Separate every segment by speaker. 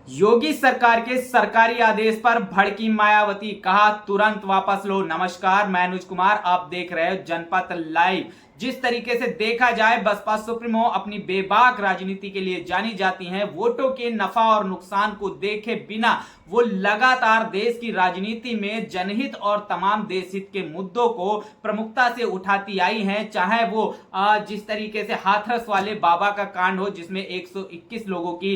Speaker 1: योगी सरकार के सरकारी आदेश पर भड़की मायावती, कहा तुरंत वापस लो। नमस्कार, मैं अनुज कुमार, आप देख रहे हो जनपथ लाइव। जिस तरीके से देखा जाए, बसपा सुप्रीमो अपनी बेबाक राजनीति के लिए जानी जाती हैं। वोटों के नफा और नुकसान को देखे बिना वो लगातार देश की राजनीति में जनहित और तमाम देश हित के मुद्दों को प्रमुखता से उठाती आई हैं। चाहे वो जिस तरीके से हाथरस वाले बाबा का कांड हो जिसमें 121 लोगों की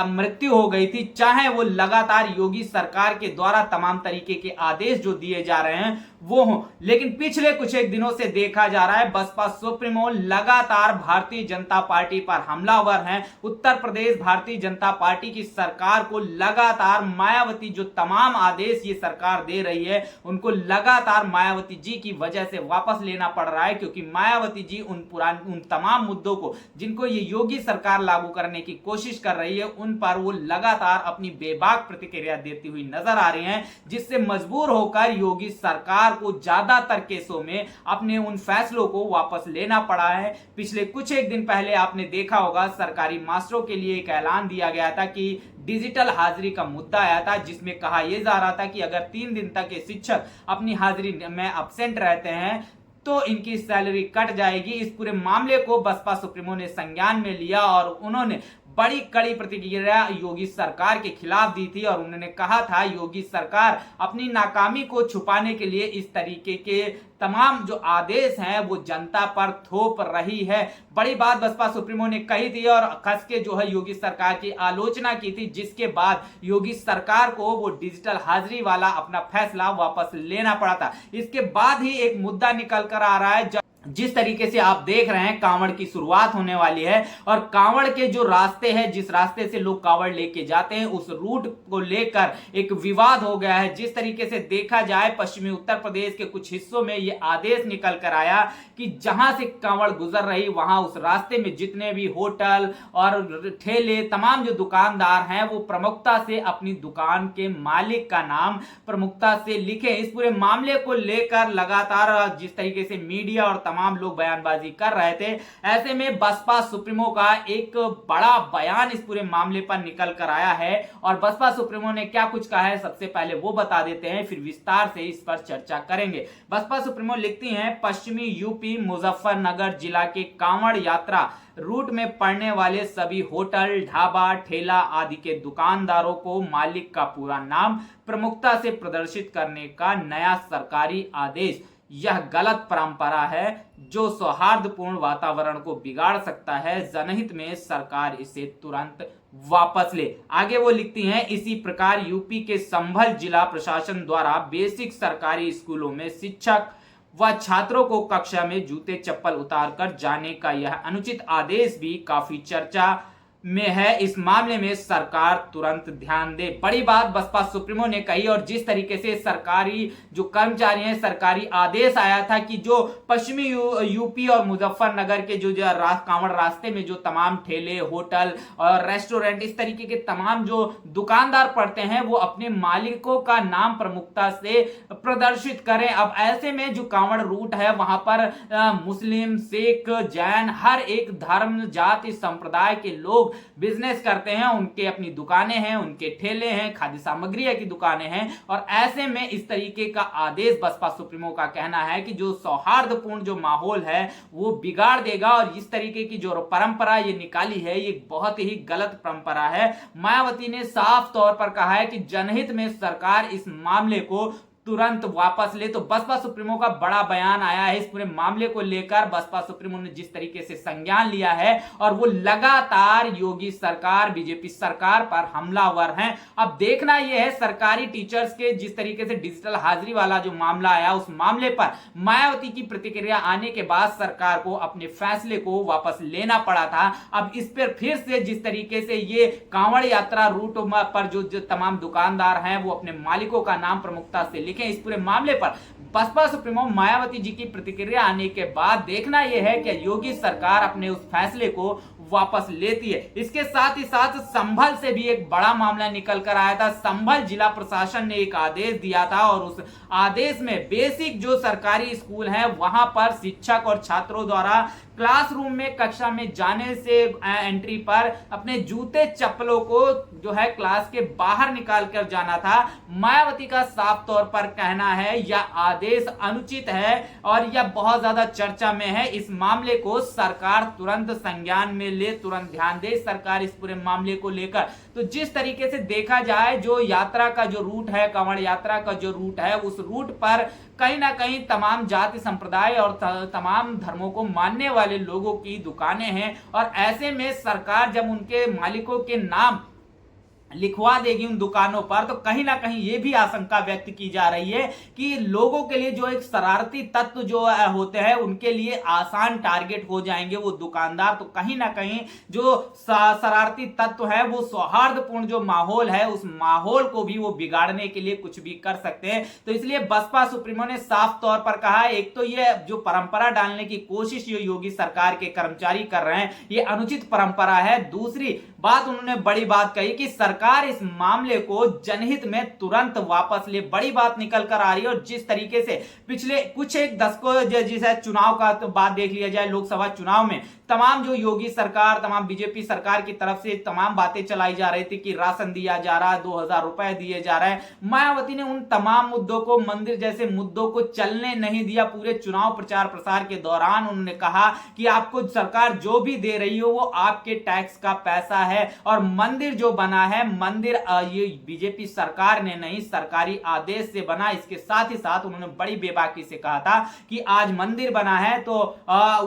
Speaker 1: मृत्यु हो गई थी, चाहे वो लगातार योगी सरकार के द्वारा तमाम तरीके के आदेश जो दिए जा रहे हैं वो हो। लेकिन पिछले कुछ एक दिनों से देखा जा रहा है बसपा सुप्रीमो लगातार भारतीय जनता पार्टी पर हमलावर हैं। उत्तर प्रदेश भारतीय जनता पार्टी की सरकार को लगातार मायावती जो तमाम आदेश ये सरकार दे रही है उनको लगातार मायावती जी की वजह से वापस लेना पड़ रहा है, क्योंकि मायावती जी उन तमाम मुद्दों को जिनको ये योगी सरकार लागू करने की कोशिश कर रही है उन पर वो लगातार अपनी बेबाक प्रतिक्रिया देती हुई नजर आ रही हैं, जिससे मजबूर होकर योगी सरकार को ज्यादातर केसों में अपने उन फैसलों को वापस लेना पड़ा है। पिछले कुछ एक दिन पहले आपने देखा होगा सरकारी मास्टरों के लिए एक ऐलान दिया गया था कि डिजिटल हाजिरी का मुद्दा आया था, जिसमें कहा यह जा रहा था कि अगर 3 दिन तक ये शिक्षक अपनी हाजिरी में अब्सेंट रहते हैं तो इनकी सैलरी कट जाएगी। इस पूरे मामले को बसपा सुप्रीमो ने संज्ञान में लिया और उन्होंने बड़ी कड़ी प्रतिक्रिया योगी सरकार के खिलाफ दी थी और उन्होंने कहा था योगी सरकार अपनी नाकामी को छुपाने के लिए इस तरीके के तमाम जो आदेश हैं वो जनता पर थोप रही है। बड़ी बात बसपा सुप्रीमो ने कही थी और कस के जो है योगी सरकार की आलोचना की थी, जिसके बाद योगी सरकार को वो डिजिटल हाजिरी वाला अपना फैसला वापस लेना पड़ा था। इसके बाद ही एक मुद्दा निकल कर आ रहा है। जिस तरीके से आप देख रहे हैं कांवड़ की शुरुआत होने वाली है और कांवड़ के जो रास्ते हैं, जिस रास्ते से लोग कांवड़ लेके जाते हैं, उस रूट को लेकर एक विवाद हो गया है। जिस तरीके से देखा जाए पश्चिमी उत्तर प्रदेश के कुछ हिस्सों में यह आदेश निकल कर आया कि जहां से कांवड़ गुजर रही वहां उस रास्ते में जितने भी होटल और ठेले तमाम जो दुकानदार हैं वो प्रमुखता से अपनी दुकान के मालिक का नाम प्रमुखता से लिखे। इस पूरे मामले को लेकर लगातार जिस तरीके से मीडिया और तमाम लोग बयानबाजी कर रहे थे, ऐसे में बसपा सुप्रीमो का एक बड़ा बयान इस पूरे मामले पर निकल कर आया है। और बसपा सुप्रीमो ने क्या कुछ कहा है सबसे पहले वो बता देते हैं, फिर विस्तार से इस पर चर्चा करेंगे। बसपा सुप्रीमो लिखती हैं, पश्चिमी यूपी मुजफ्फरनगर जिला के कांवड़ यात्रा रूट में पड़ने वाले सभी होटल, ढाबा, ठेला आदि के दुकानदारों को मालिक का पूरा नाम प्रमुखता से प्रदर्शित करने का नया सरकारी आदेश यह गलत परंपरा है जो सौहार्दपूर्ण वातावरण को बिगाड़ सकता है। जनहित में सरकार इसे तुरंत वापस ले। आगे वो लिखती हैं, इसी प्रकार यूपी के संभल जिला प्रशासन द्वारा बेसिक सरकारी स्कूलों में शिक्षक व छात्रों को कक्षा में जूते चप्पल उतारकर जाने का यह अनुचित आदेश भी काफी चर्चा में है। इस मामले में सरकार तुरंत ध्यान दे। बड़ी बात बसपा सुप्रीमो ने कही। और जिस तरीके से सरकारी जो कर्मचारी हैं, सरकारी आदेश आया था कि जो पश्चिमी यूपी और मुजफ्फरनगर के जो कांवड़ रास्ते में जो तमाम ठेले, होटल और रेस्टोरेंट इस तरीके के तमाम जो दुकानदार पड़ते हैं वो अपने मालिकों का नाम प्रमुखता से प्रदर्शित करें। अब ऐसे में जो कांवड़ रूट है वहां पर मुस्लिम, सिख, जैन हर एक धर्म, जाति, संप्रदाय के लोग बिजनेस करते हैं। उनके अपनी दुकानें हैं, उनके ठेले हैं, खाद्य सामग्री की दुकानें हैं। और ऐसे में इस तरीके का आदेश बसपा सुप्रीमो का कहना है कि जो सौहार्दपूर्ण जो माहौल है वो बिगाड़ देगा। और इस तरीके की जो परंपरा ये निकाली है ये बहुत ही गलत परंपरा है। मायावती ने साफ तौर पर कहा है कि जनहित में सरकार इस मामले को तुरंत वापस ले। तो बसपा सुप्रीमो का बड़ा बयान आया है इस पूरे मामले को लेकर। बसपा सुप्रीमो ने जिस तरीके से संज्ञान लिया है और वो लगातार योगी सरकार, बीजेपी सरकार पर हमलावर हैं। अब देखना यह है सरकारी टीचर्स के जिस तरीके से डिजिटल हाजिरी वाला जो मामला आया उस मामले पर मायावती की प्रतिक्रिया आने के बाद सरकार को अपने फैसले को वापस लेना पड़ा था। अब इस पर फिर से जिस तरीके से ये कांवड़ यात्रा रूट पर जो तमाम दुकानदार हैं वो अपने मालिकों का नाम प्रमुखता से लिखें। इस पूरे मामले पर बसपा सुप्रीमो मायावती जी की प्रतिक्रिया आने के बाद देखना यह है कि योगी सरकार अपने उस फैसले को वापस लेती है। इसके साथ ही साथ संभल से भी एक बड़ा मामला निकल कर आया था। संभल जिला प्रशासन ने एक आदेश दिया था और उस आदेश में बेसिक जो सरकारी स्कूल है वहां पर शिक्षक और छात्रों द्वारा क्लासरूम में कक्षा में जाने से एंट्री पर अपने जूते चप्पलों को जो है क्लास के बाहर निकाल कर जाना था। मायावती का साफ तौर पर कहना है यह आदेश अनुचित है और यह बहुत ज्यादा चर्चा में है। इस मामले को सरकार तुरंत संज्ञान में ले, तुरंत ध्यान दे सरकार इस पूरे मामले को लेकर। तो जिस तरीके से देखा जाए जो यात्रा का जो रूट है, कांवड़ यात्रा का जो रूट है, उस रूट पर कहीं ना कहीं तमाम जाति संप्रदाय और तमाम धर्मों को मानने वाले लोगों की दुकानें हैं और ऐसे में सरकार जब उनके मालिकों के नाम लिखवा देगी उन दुकानों पर तो कहीं ना कहीं ये भी आशंका व्यक्त की जा रही है कि लोगों के लिए जो एक शरारती तत्व जो होते हैं उनके लिए आसान टारगेट हो जाएंगे वो दुकानदार। तो कहीं ना कहीं जो शरारती तत्व है वो सौहार्दपूर्ण जो माहौल है उस माहौल को भी वो बिगाड़ने के लिए कुछ भी कर सकते हैं। तो इसलिए बसपा सुप्रीमो ने साफ तौर पर कहा एक तो ये जो परंपरा डालने की कोशिश ये योगी सरकार के कर्मचारी कर रहे हैं ये अनुचित परंपरा है। दूसरी बात उन्होंने बड़ी बात कही कि सरकार इस मामले को जनहित में तुरंत वापस ले, बड़ी बात निकल कर आ रही है। और जिस तरीके से पिछले कुछ एक दशकों जैसे चुनाव का तो बात देख लिया जाए, लोकसभा चुनाव में तमाम जो योगी सरकार, तमाम बीजेपी सरकार की तरफ से तमाम बातें चलाई जा रही थी कि राशन दिया जा रहा है, 2000 रुपए दिए जा रहे हैं। मायावती ने उन तमाम मुद्दों को, मंदिर जैसे मुद्दों को चलने नहीं दिया। पूरे चुनाव प्रचार प्रसार के दौरान उन्होंने कहा कि आपको सरकार जो भी दे रही हो वो आपके टैक्स का पैसा है और मंदिर जो बना है मंदिर ये बीजेपी सरकार ने नहीं सरकारी आदेश से बना। इसके साथ ही साथ उन्होंने बड़ी बेबाकी से कहा था कि आज मंदिर बना है तो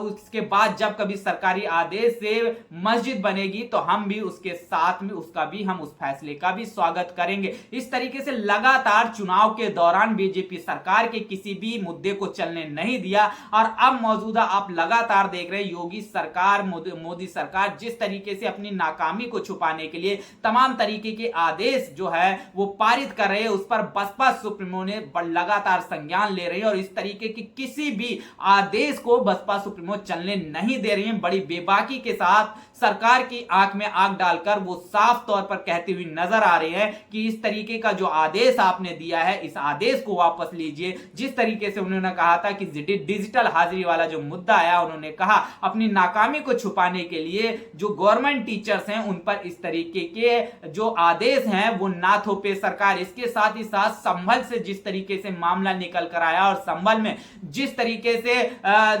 Speaker 1: उसके बाद जब कभी सरकारी आदेश से मस्जिद बनेगी तो हम भी उसके साथ में उसका भी हम उस फैसले का भी स्वागत करेंगे। इस तरीके से लगातार चुनाव के दौरान बीजेपी सरकार के किसी भी मुद्दे को चलने नहीं दिया। और अब मौजूदा आप लगातार देख रहे योगी सरकार, मोदी सरकार जिस तरीके से अपनी नाकामी को छुपाने के लिए तमाम तरीके के आदेश जो है वो पारित कर रहे हैं, उस पर बसपा सुप्रीमो ने लगातार संज्ञान ले रही है और इस तरीके की किसी भी आदेश को बसपा सुप्रीमो चलने नहीं दे रही है। बड़ी बेबाकी के साथ सरकार की आंख में आंख डालकर वो साफ तौर पर कहती हुई नजर आ रही है कि इस तरीके का जो आदेश आपने दिया है इस आदेश को वापस लीजिए। जिस तरीके से उन्होंने कहा था कि डिजिटल हाजिरी वाला जो मुद्दा आया, उन्होंने कहा अपनी नाकामी को छुपाने के लिए जो गवर्नमेंट टीचर्स हैं उन पर इस तरीके के जो आदेश हैं वो ना थोपे सरकार। इसके साथ ही साथ संभल से जिस तरीके से मामला निकल कर आया और संभल में जिस तरीके से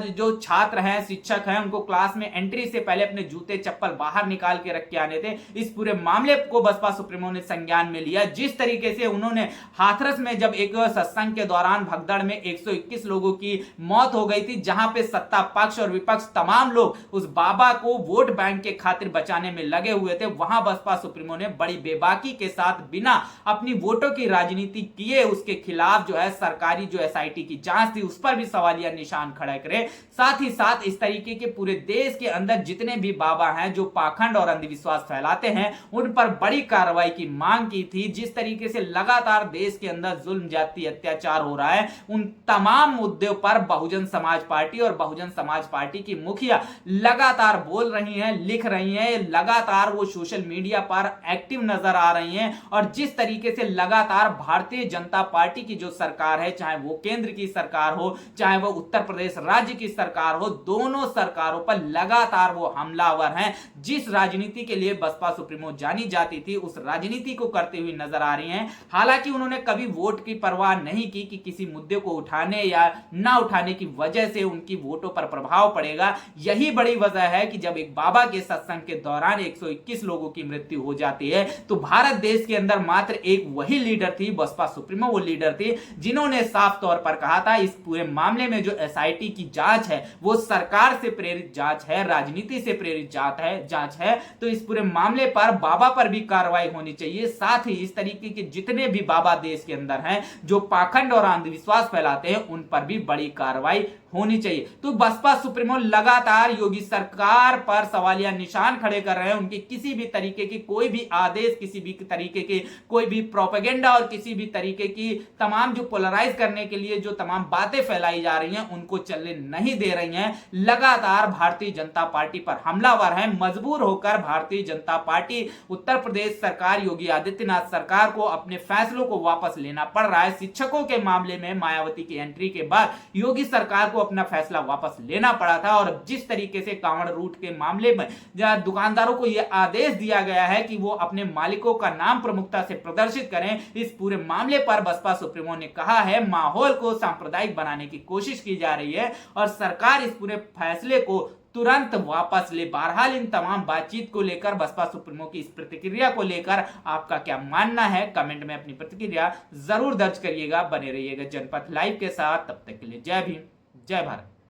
Speaker 1: जो छात्र हैं, शिक्षक हैं, उनको क्लास में एंट्री से पहले अपने जूते चप्पल बाहर निकाल के रख के आने थे, इस पूरे मामले को बसपा सुप्रीमो ने संज्ञान में लिया। जिस तरीके से उन्होंने हाथरस में जब एक सत्संग के दौरान भगदड़ में 121 लोगों की मौत हो गई थी, जहां पे सत्ता पक्ष और विपक्ष तमाम लोग उस बाबा को वोट बैंक के खातिर बचाने में लगे हुए थे, वहां बसपा सुप्रीमो ने बड़ी बेबाकी के साथ बिना अपनी वोटों की राजनीति किए उसके खिलाफ जो है सरकारी जो एसआईटी की जांच थी उस पर भी सवालिया निशान खड़ा करे। साथ ही साथ इस तरीके के पूरे देश के अंदर जितने भी बाबा हैं जो पाखंड और अंधविश्वास फैलाते हैं उन पर बड़ी कार्रवाई की मांग की थी। जिस तरीके से लगातार देश के अंदर जुल्म, जाति, अत्याचार हो रहा है, उन तमाम मुद्दों पर बहुजन समाज पार्टी और बहुजन समाज पार्टी की मुखिया लगातार बोल रही हैं, लिख रही हैं, लगातार वो सोशल मीडिया पर एक्टिव नजर आ रही हैं। और जिस तरीके से लगातार भारतीय जनता पार्टी की जो सरकार है, चाहे वो केंद्र की सरकार हो चाहे वो उत्तर प्रदेश राज्य की सरकार हो, दोनों सरकारों पर लगातार वो हमलावर हैं। जिस राजनीति के लिए बसपा सुप्रीमो जानी जाती थी उस राजनीति को करते हुए नजर आ रही हैं। हालांकि उन्होंने कभी वोट की परवाह नहीं की कि किसी मुद्दे को उठाने या ना उठाने की वजह से उनकी वोटों पर प्रभाव पड़ेगा। यही बड़ी वजह है कि जब एक बाबा के सत्संग के दौरान 121 लोगों की मृत्यु हो जाती है तो भारत देश के अंदर मात्र एक वही लीडर थी, बसपा सुप्रीमो वो लीडर थी जिन्होंने साफ तौर पर कहा था इस पूरे मामले में जो एसआईटी की जांच है वो सरकार से प्रेरित जांच है, राजनीति से प्रेरित जांच है। तो इस पूरे मामले पर बाबा पर भी कार्रवाई होनी चाहिए। साथ ही इस तरीके के जितने भी बाबा देश के अंदर हैं जो पाखंड और अंधविश्वास फैलाते हैं उन पर भी बड़ी कार्रवाई होनी चाहिए। तो बसपा सुप्रीमो लगातार योगी सरकार पर सवालिया निशान खड़े कर रहे हैं। उनकी किसी भी तरीके की कोई भी आदेश, किसी भी तरीके की कोई भी प्रोपेगेंडा और किसी भी तरीके की तमाम जो पोलराइज करने के लिए जो तमाम बातें फैलाई जा रही हैं उनको चलने नहीं दे रही हैं। लगातार भारतीय जनता पार्टी पर हमलावर हैं। मजबूर होकर भारतीय जनता पार्टी उत्तर प्रदेश सरकार, योगी आदित्यनाथ सरकार को अपने फैसलों को वापस लेना पड़ रहा है। शिक्षकों के मामले में मायावती की एंट्री के बाद योगी सरकार को अपना फैसला वापस लेना पड़ा था। और जिस तरीके से कांवड़ रूट के मामले में दुकानदारों को यह आदेश दिया गया है कि वो अपने मालिकों का नाम प्रमुखता से प्रदर्शित करें, इस पूरे मामले पर बसपा सुप्रीमो ने कहा है माहौल को सांप्रदायिक बनाने की कोशिश की जा रही है और सरकार इस पूरे फैसले को तुरंत वापस ले। बहरहाल इन तमाम बातचीत को लेकर बसपा सुप्रीमो की इस प्रतिक्रिया को लेकर आपका क्या मानना है, कमेंट में अपनी प्रतिक्रिया जरूर दर्ज करिएगा। बने रहिएगा जनपथ लाइव के साथ। तब तक के लिए जय भीम, जय भारत।